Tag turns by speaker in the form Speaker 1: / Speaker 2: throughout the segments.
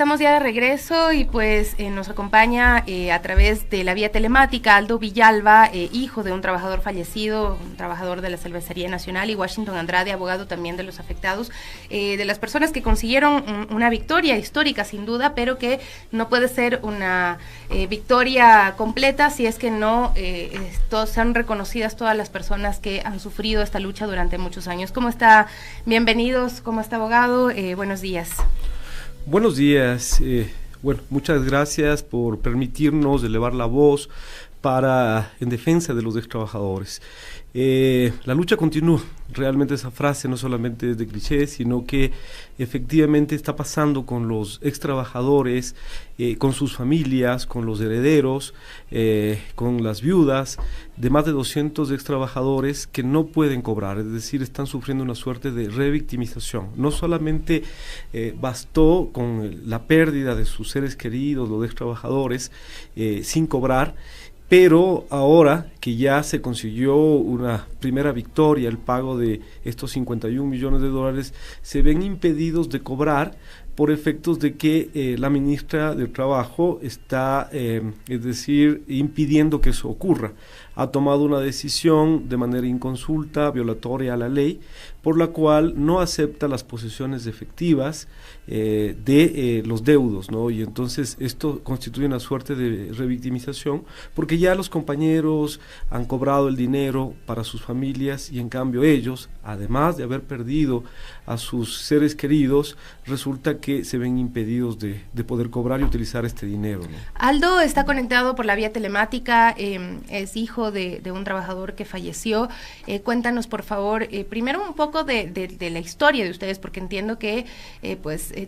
Speaker 1: estamos ya de regreso y pues nos acompaña a través de la vía telemática Aldo Villalba, hijo de un trabajador fallecido, un trabajador de la Cervecería Nacional, y Washington Andrade, abogado también de los afectados, de las personas que consiguieron una victoria histórica sin duda, pero que no puede ser una victoria completa si es que no sean reconocidas todas las personas que han sufrido esta lucha durante muchos años. ¿Cómo está? Bienvenidos, ¿cómo está, abogado? Buenos días.
Speaker 2: Buenos días. Muchas gracias por permitirnos elevar la voz en defensa de los ex trabajadores. La lucha continúa. Realmente esa frase no solamente es de cliché, sino que efectivamente está pasando con los ex trabajadores, con sus familias, con los herederos, con las viudas de más de 200 ex trabajadores que no pueden cobrar, es decir, están sufriendo una suerte de revictimización. No solamente bastó con la pérdida de sus seres queridos, los ex trabajadores, sin cobrar, pero ahora que ya se consiguió una primera victoria, el pago de estos 51 millones de dólares, se ven impedidos de cobrar por efectos de que la ministra del Trabajo está, es decir, impidiendo que eso ocurra. Ha tomado una decisión de manera inconsulta, violatoria a la ley, por la cual no acepta las posesiones efectivas de los deudos, ¿no? Y entonces esto constituye una suerte de revictimización, porque ya los compañeros han cobrado el dinero para sus familias y en cambio ellos, además de haber perdido a sus seres queridos, resulta que se ven impedidos de poder cobrar y utilizar este dinero, ¿no?
Speaker 1: Aldo está conectado por la vía telemática, es hijo de un trabajador que falleció. Cuéntanos, por favor, primero un poco de la historia de ustedes, porque entiendo que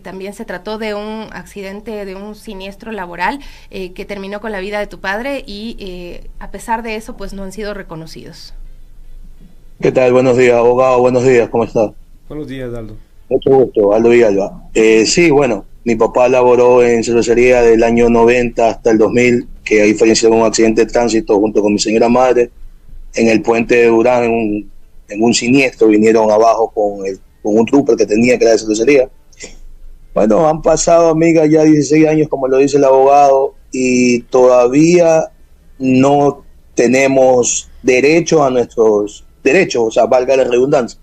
Speaker 1: también se trató de un accidente, de un siniestro laboral que terminó con la vida de tu padre y a pesar de eso, pues no han sido reconocidos.
Speaker 3: ¿Qué tal? Buenos días, abogado. Buenos días, ¿cómo está?
Speaker 2: Buenos días, Aldo.
Speaker 3: Mucho gusto, Aldo Villalba. Sí, mi papá laboró en cervecería del año 90 hasta el 2000, que ahí falleció en un accidente de tránsito junto con mi señora madre en el puente de Durán, en un siniestro. Vinieron abajo con un trooper que tenía, que era de cervecería. Bueno, han pasado, amiga, ya 16 años, como lo dice el abogado, y todavía no tenemos derecho a nuestros derechos, o sea, valga la redundancia,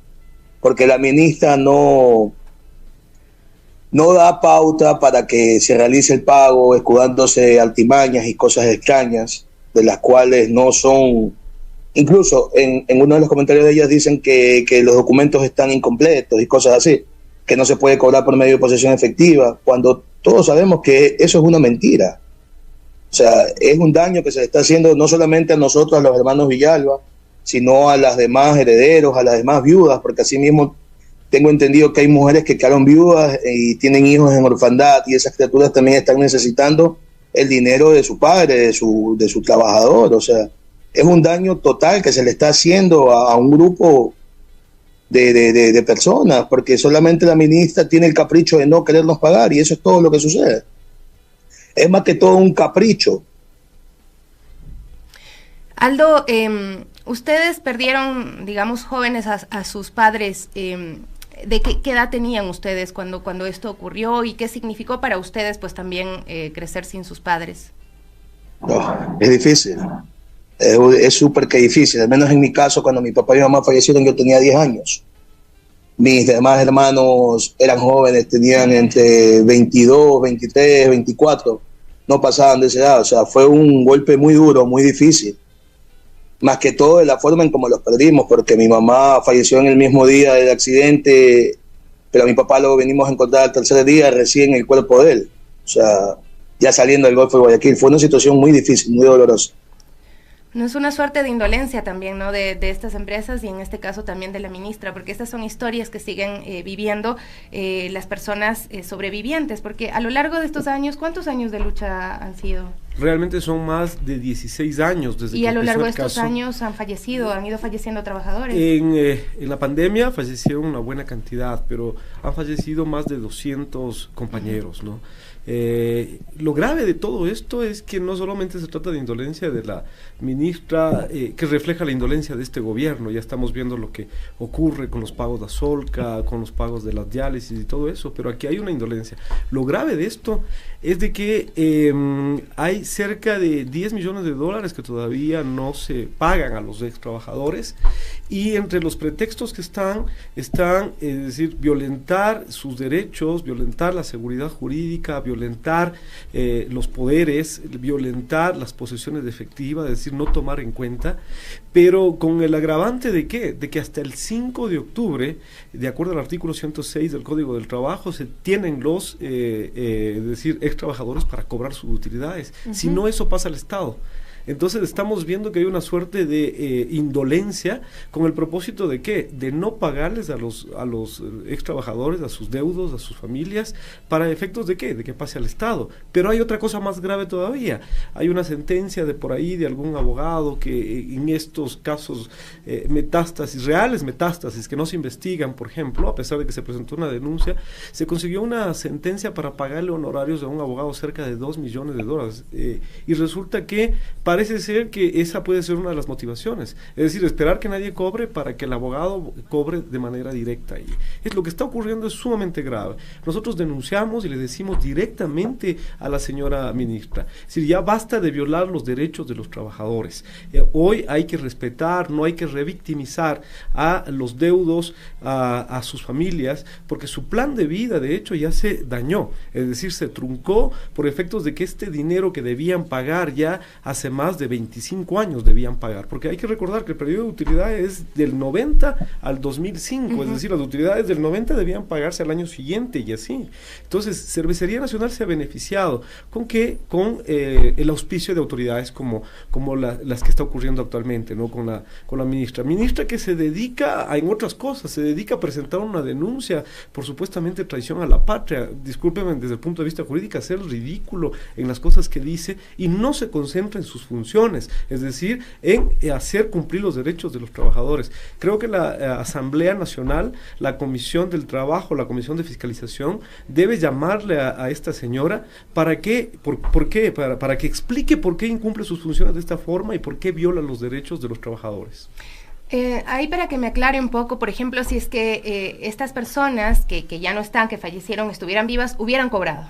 Speaker 3: porque la ministra no da pauta para que se realice el pago, escudándose artimañas y cosas extrañas, de las cuales no son. Incluso en uno de los comentarios de ellas dicen que los documentos están incompletos y cosas así, que no se puede cobrar por medio de posesión efectiva, cuando todos sabemos que eso es una mentira. O sea, es un daño que se le está haciendo no solamente a nosotros, a los hermanos Villalba, sino a las demás herederos, a las demás viudas, porque así mismo tengo entendido que hay mujeres que quedaron viudas y tienen hijos en orfandad, y esas criaturas también están necesitando el dinero de su padre, de su trabajador. O sea, es un daño total que se le está haciendo a un grupo de personas, porque solamente la ministra tiene el capricho de no querernos pagar, y eso es todo lo que sucede. Es más que todo un capricho.
Speaker 1: Aldo, ustedes perdieron, digamos, jóvenes a sus padres. ¿De qué edad tenían ustedes cuando esto ocurrió y qué significó para ustedes pues también crecer sin sus padres?
Speaker 3: No, es difícil, es súper que difícil. Al menos en mi caso, cuando mi papá y mi mamá fallecieron, yo tenía 10 años. Mis demás hermanos eran jóvenes, tenían entre 22, 23, 24, no pasaban de esa edad. O sea, fue un golpe muy duro, muy difícil. Más que todo de la forma en cómo los perdimos, porque mi mamá falleció en el mismo día del accidente, pero a mi papá lo venimos a encontrar al tercer día recién el cuerpo de él. O sea, ya saliendo del Golfo de Guayaquil. Fue una situación muy difícil, muy dolorosa.
Speaker 1: No es una suerte de indolencia también, ¿no? De estas empresas y en este caso también de la ministra, porque estas son historias que siguen viviendo las personas sobrevivientes, porque a lo largo de estos años, ¿cuántos años de lucha han sido?
Speaker 2: realmente son más de 16 años desde
Speaker 1: y
Speaker 2: que
Speaker 1: a lo
Speaker 2: empezó
Speaker 1: largo de
Speaker 2: el
Speaker 1: estos
Speaker 2: caso.
Speaker 1: años han ido falleciendo trabajadores.
Speaker 2: En la pandemia fallecieron una buena cantidad, pero han fallecido más de 200 compañeros, ¿no? Lo grave de todo esto es que no solamente se trata de indolencia de la ministra, que refleja la indolencia de este gobierno. Ya estamos viendo lo que ocurre con los pagos de Asolca, con los pagos de las diálisis y todo eso, pero aquí hay una indolencia. Lo grave de esto es de que hay cerca de 10 millones de dólares que todavía no se pagan a los ex trabajadores, y entre los pretextos que están es decir, violentar sus derechos, violentar la seguridad jurídica, violentar los poderes, violentar las posesiones efectivas, es decir, no tomar en cuenta, pero con el agravante de ¿qué? De que hasta el 5 de octubre, de acuerdo al artículo 106 del Código del Trabajo, se tienen los, es decir, ex trabajadores para cobrar sus utilidades. Si no, eso pasa al Estado. Entonces estamos viendo que hay una suerte de indolencia con el propósito de ¿qué? De no pagarles a los ex trabajadores, a sus deudos, a sus familias, para efectos de ¿qué? De que pase al Estado. Pero hay otra cosa más grave todavía. Hay una sentencia de por ahí de algún abogado que en estos casos reales metástasis que no se investigan, por ejemplo, a pesar de que se presentó una denuncia, se consiguió una sentencia para pagarle honorarios a un abogado cerca de 2 millones de dólares. Y resulta que parece ser que esa puede ser una de las motivaciones, es decir, esperar que nadie cobre para que el abogado cobre de manera directa. Y es lo que está ocurriendo, es sumamente grave. Nosotros denunciamos y le decimos directamente a la señora ministra, es decir, ya basta de violar los derechos de los trabajadores. Hoy hay que respetar, no hay que revictimizar a los deudos, a sus familias, porque su plan de vida de hecho ya se dañó, es decir, se truncó por efectos de que este dinero que debían pagar ya hace más de 25 años debían pagar, porque hay que recordar que el periodo de utilidad es del 90 al 2005, es decir, las utilidades del 90 debían pagarse al año siguiente y así. Entonces, Cervecería Nacional se ha beneficiado. ¿Con qué? Con el auspicio de autoridades como las que está ocurriendo actualmente, ¿no? Con la ministra que se dedica en otras cosas, se dedica a presentar una denuncia por supuestamente traición a la patria. Discúlpenme, desde el punto de vista jurídico, hacer ridículo en las cosas que dice y no se concentra en sus funciones, es decir, en hacer cumplir los derechos de los trabajadores. Creo que la Asamblea Nacional, la Comisión del Trabajo, la Comisión de Fiscalización, debe llamarle a esta señora para que explique por qué incumple sus funciones de esta forma y por qué viola los derechos de los trabajadores.
Speaker 1: Ahí para que me aclare un poco, por ejemplo, si es que estas personas que ya no están, que fallecieron, estuvieran vivas, hubieran cobrado.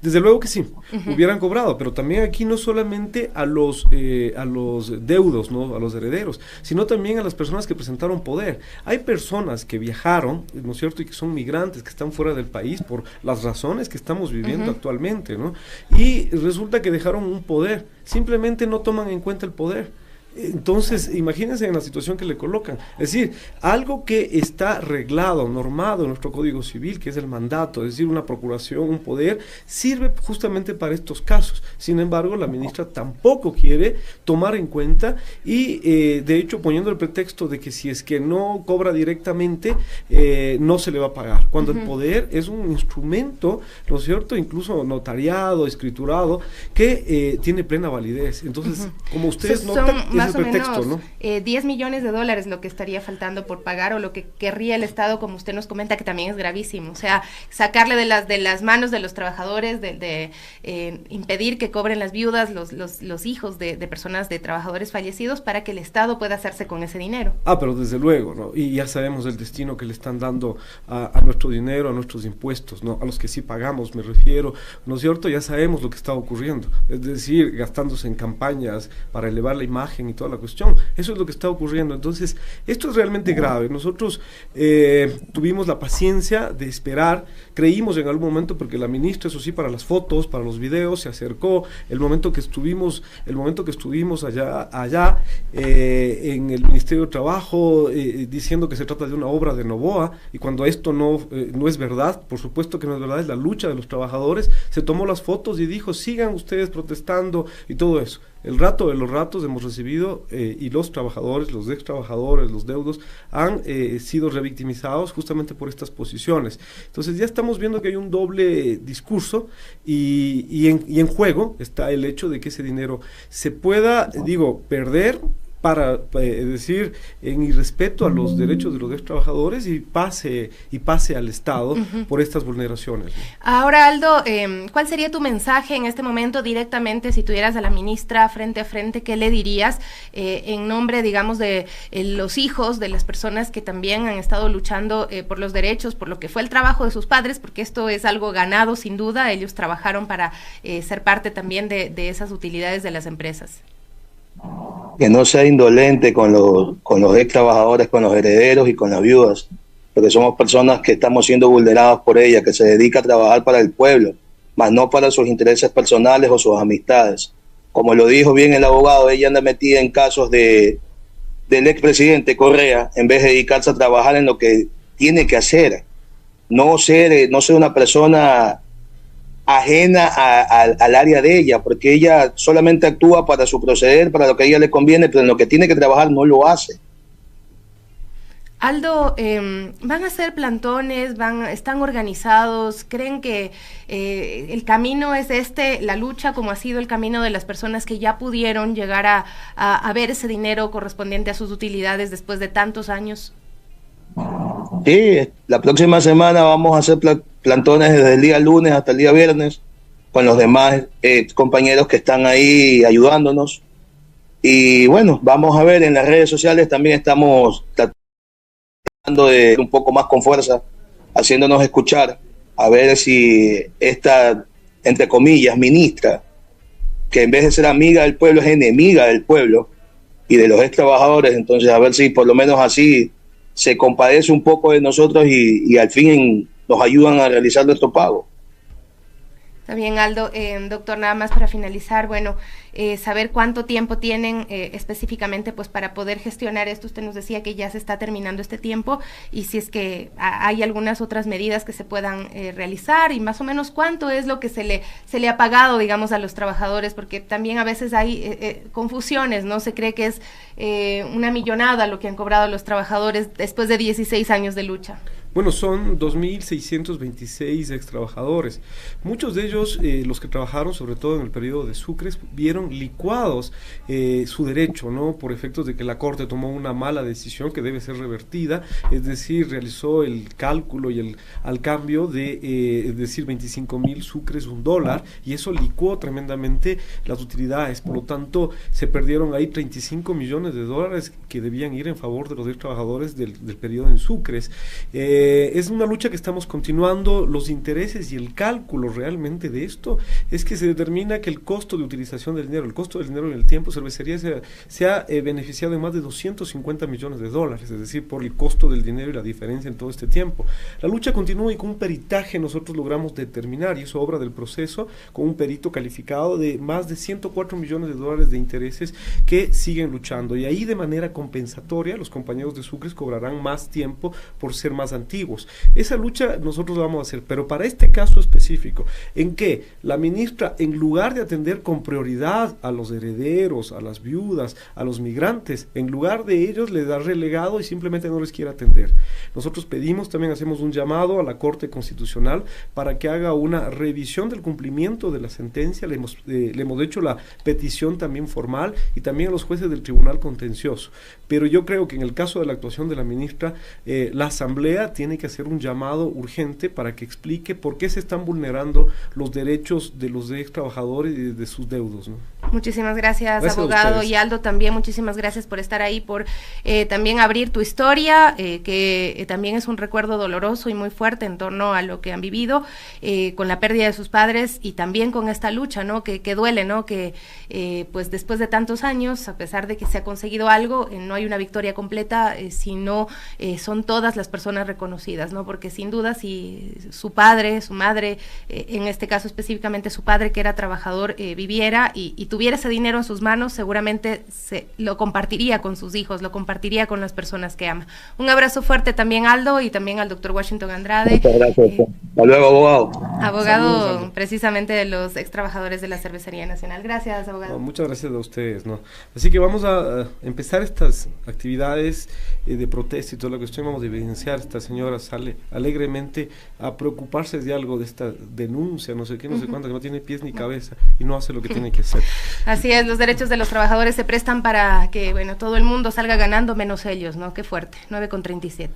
Speaker 2: Desde luego que sí, hubieran cobrado, pero también aquí no solamente a los deudos, ¿no? A los herederos, sino también a las personas que presentaron poder. Hay personas que viajaron, ¿no es cierto?, y que son migrantes, que están fuera del país por las razones que estamos viviendo actualmente, ¿no? Y resulta que dejaron un poder, simplemente no toman en cuenta el poder. Entonces, imagínense en la situación que le colocan. Es decir, algo que está reglado, normado en nuestro Código Civil, que es el mandato, es decir, una procuración, un poder, sirve justamente para estos casos. Sin embargo, la ministra tampoco quiere tomar en cuenta y, de hecho, poniendo el pretexto de que si es que no cobra directamente, no se le va a pagar. Cuando el poder es un instrumento, ¿no es cierto?, incluso notariado, escriturado, que tiene plena validez. Entonces, como ustedes notan,
Speaker 1: más o
Speaker 2: pretexto,
Speaker 1: menos,
Speaker 2: ¿no?
Speaker 1: 10 millones de dólares lo que estaría faltando por pagar, o lo que querría el Estado, como usted nos comenta, que también es gravísimo. O sea, sacarle de las manos de los trabajadores, impedir que cobren las viudas, los hijos de personas, de trabajadores fallecidos, para que el Estado pueda hacerse con ese dinero.
Speaker 2: Pero desde luego, ¿no? Y ya sabemos el destino que le están dando a nuestro dinero, a nuestros impuestos, ¿no? A los que sí pagamos, me refiero, ¿no es cierto? Ya sabemos lo que está ocurriendo. Es decir, gastándose en campañas para elevar la imagen y toda la cuestión. Eso es lo que está ocurriendo. Entonces, esto es realmente grave. Nosotros tuvimos la paciencia de esperar, creímos en algún momento, porque la ministra, eso sí, para las fotos, para los videos, se acercó. El momento que estuvimos allá en el Ministerio de Trabajo, diciendo que se trata de una obra de Novoa, y cuando esto no es verdad, por supuesto que no es verdad, es la lucha de los trabajadores, se tomó las fotos y dijo, sigan ustedes protestando y todo eso. El rato de los ratos hemos recibido y los trabajadores, los ex trabajadores, los deudos han sido revictimizados justamente por estas posiciones. Entonces ya estamos viendo que hay un doble discurso y en juego está el hecho de que ese dinero se pueda, perder para decir en irrespeto a los derechos de los ex trabajadores y pase al Estado por estas vulneraciones.
Speaker 1: Ahora, Aldo, ¿cuál sería tu mensaje en este momento directamente si tuvieras a la ministra frente a frente? ¿Qué le dirías en nombre, digamos, de los hijos de las personas que también han estado luchando por los derechos, por lo que fue el trabajo de sus padres, porque esto es algo ganado sin duda, ellos trabajaron para ser parte también de esas utilidades de las empresas?
Speaker 3: Que no sea indolente con los ex trabajadores, con los herederos y con las viudas, porque somos personas que estamos siendo vulneradas por ella, que se dedica a trabajar para el pueblo, más no para sus intereses personales o sus amistades. Como lo dijo bien el abogado, ella anda metida en casos del expresidente Correa, en vez de dedicarse a trabajar en lo que tiene que hacer, no ser una persona ajena al área de ella, porque ella solamente actúa para su proceder, para lo que a ella le conviene, pero en lo que tiene que trabajar no lo hace.
Speaker 1: Aldo, ¿van a hacer plantones? ¿Están organizados? ¿Creen que el camino es la lucha como ha sido el camino de las personas que ya pudieron llegar a ver ese dinero correspondiente a sus utilidades después de tantos años?
Speaker 3: Sí, la próxima semana vamos a hacer plantones desde el día lunes hasta el día viernes con los demás compañeros que están ahí ayudándonos. Y bueno, vamos a ver, en las redes sociales también estamos tratando de un poco más con fuerza, haciéndonos escuchar, a ver si esta, entre comillas, ministra, que en vez de ser amiga del pueblo es enemiga del pueblo y de los ex trabajadores, entonces a ver si por lo menos así se compadece un poco de nosotros y al fin nos ayudan a realizar nuestro pago.
Speaker 1: Está bien, Aldo. Doctor, nada más para finalizar, saber cuánto tiempo tienen específicamente pues para poder gestionar esto. Usted nos decía que ya se está terminando este tiempo y si es que hay algunas otras medidas que se puedan realizar y más o menos cuánto es lo que se le ha pagado, digamos, a los trabajadores, porque también a veces hay confusiones, ¿no? Se cree que es una millonada lo que han cobrado los trabajadores después de 16 años de lucha.
Speaker 2: Bueno, son 2.626 ex trabajadores. Muchos de ellos, los que trabajaron sobre todo en el periodo de Sucres, vieron licuados su derecho, ¿no? Por efectos de que la Corte tomó una mala decisión que debe ser revertida, es decir, realizó el cálculo y al cambio de, es decir, 25.000 Sucres, $1, y eso licuó tremendamente las utilidades. Por lo tanto, se perdieron ahí 35 millones de dólares que debían ir en favor de los ex trabajadores del periodo en Sucres. Es una lucha que estamos continuando. Los intereses y el cálculo realmente de esto es que se determina que el costo de utilización del dinero, el costo del dinero en el tiempo, Cervecería se ha beneficiado de más de 250 millones de dólares, es decir, por el costo del dinero y la diferencia en todo este tiempo. La lucha continúa y con un peritaje nosotros logramos determinar, y eso obra del proceso, con un perito calificado de más de 104 millones de dólares de intereses que siguen luchando, y ahí de manera compensatoria los compañeros de Sucres cobrarán más tiempo por ser más antiguos. Esa lucha nosotros la vamos a hacer, pero para este caso específico, en que la ministra, en lugar de atender con prioridad a los herederos, a las viudas, a los migrantes, en lugar de ellos les da relegado y simplemente no les quiere atender. Nosotros pedimos, también hacemos un llamado a la Corte Constitucional para que haga una revisión del cumplimiento de la sentencia. Le hemos hecho la petición también formal y también a los jueces del Tribunal Contencioso, pero yo creo que en el caso de la actuación de la ministra, la Asamblea tiene que hacer un llamado urgente para que explique por qué se están vulnerando los derechos de los ex trabajadores y de sus deudos, ¿no?
Speaker 1: Muchísimas gracias, abogado. Y Aldo, también muchísimas gracias por estar ahí, por también abrir tu historia, que también es un recuerdo doloroso y muy fuerte en torno a lo que han vivido con la pérdida de sus padres y también con esta lucha, ¿no? Que duele, ¿no? Que pues después de tantos años, a pesar de que se ha conseguido algo, no hay una victoria completa, sino son todas las personas reconocidas, ¿no? Porque sin duda si su padre, su madre, en este caso específicamente su padre que era trabajador, viviera y tuviera tuviera ese dinero en sus manos, seguramente lo compartiría con sus hijos, lo compartiría con las personas que ama. Un abrazo fuerte también, Aldo, y también al doctor Washington Andrade.
Speaker 3: Muchas gracias. Hasta luego, abogado.
Speaker 1: Abogado,
Speaker 2: Saludos,
Speaker 1: precisamente de los ex trabajadores de la Cervecería Nacional. Gracias, abogado.
Speaker 2: No, muchas gracias a ustedes, ¿no? Así que vamos a empezar estas actividades de protesta y toda la cuestión. Vamos a evidenciar, esta señora sale alegremente a preocuparse de algo, de esta denuncia, no sé qué, no sé cuánto, que no tiene pies ni cabeza y no hace lo que tiene que hacer.
Speaker 1: Así es, los derechos de los trabajadores se prestan para que, bueno, todo el mundo salga ganando menos ellos, ¿no? Qué fuerte, 9:37.